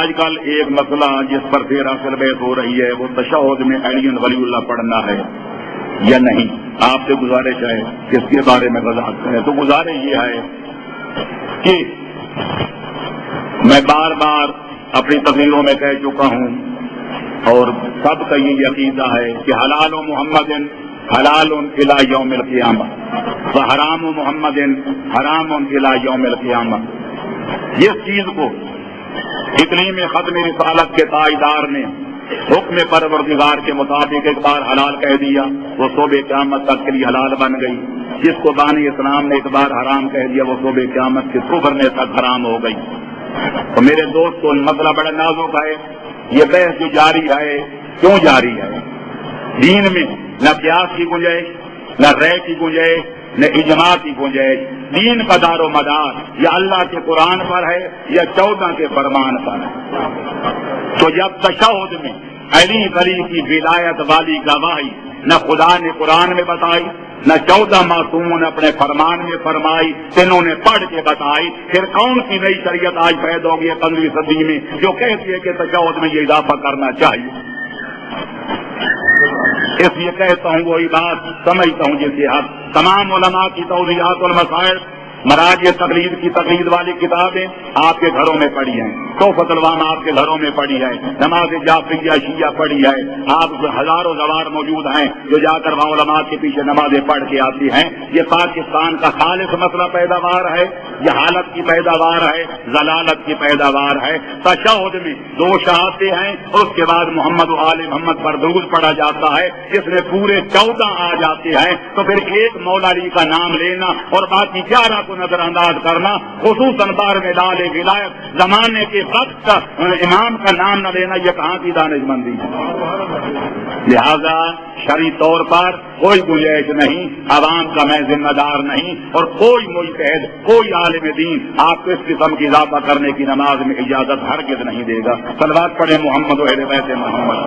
آج کل ایک مسئلہ جس پر پھر اصل بحث ہو رہی ہے وہ تشہد میں علی ولی اللہ پڑھنا ہے یا نہیں. آپ سے گزارش ہے کہ اس کے بارے میں وضاحت کریں. تو گزارش یہ ہے کہ میں بار بار اپنی تقریروں میں کہہ چکا ہوں اور سب کا یہ عقیدہ ہے کہ حلال و محمد حلال الی یوم القیامہ و حرام و محمد حرام الی یوم القیامہ. جس چیز کو تکلیم ختم رسالت کے تاجدار نے حکم پروردگار کے مطابق ایک بار حلال کہہ دیا وہ صبح قیامت تک کے لیے حلال بن گئی. جس کو بانی اسلام نے ایک بار حرام کہہ دیا وہ صبح قیامت کے کفر تک حرام ہو گئی. تو میرے دوستوں مسئلہ بڑا نازک ہے. یہ بحث جو جاری ہے کیوں جاری ہے؟ دین میں نہ قیاس کی گنجائش نہ رے کی گنجائش نہ اجماع کی گنجائش. دین کا دار و مدار یا اللہ کے قرآن پر ہے یا 14 کے فرمان پر ہے. تو جب تشہد میں علی ولی کی ولایت والی گواہی نہ خدا نے قرآن میں بتائی نہ 14 معصوموں نے اپنے فرمان میں فرمائی تینوں نے پڑھ کے بتائی، پھر کون سی نئی شریعت آج پیدا ہوگی 15ویں صدی میں جو کہتی ہے کہ تشہد میں یہ اضافہ کرنا چاہیے؟ اس لیے کہتا ہوں وہی بات سمجھتا ہوں جیسے حد تمام علماء کی توضیحات والمسائل مراج تقلید کی تقلید والی کتابیں آپ کے گھروں میں پڑھی ہیں. تحفۃ الوام آپ کے گھروں میں پڑھی ہے. نماز جعفریہ شیعہ پڑھی ہے. آپ ہزاروں زوار موجود ہیں جو جا کر وہاں علماء کے پیچھے نمازیں پڑھ کے آتی ہیں. یہ پاکستان کا خالص مسئلہ پیداوار ہے. یہ حالت کی پیداوار ہے، ضلالت کی پیداوار ہے. تشہد میں 2 شہادتیں ہیں اور اس کے بعد محمد و آل محمد پر درود پڑھا جاتا ہے. اس میں پورے 14 آ جاتے ہیں تو پھر ایک مولا علی کا نام لینا اور باقی 11 کو نظر انداز کرنا، خصوصاً بار میں ڈال ولایت زمانے کے وقت کا امام کا نام نہ لینا، یہ کہاں کی دانش مندی ہے؟ لہذا شرعی طور پر کوئی گنجائش نہیں، عوام کا میں ذمہ دار نہیں اور کوئی مجتہد کوئی عالم دین آپ کو اس قسم کی اضافہ کرنے کی نماز میں اجازت ہرگز نہیں دے گا. صلوات پڑھیں محمد و اہل بیت محمد.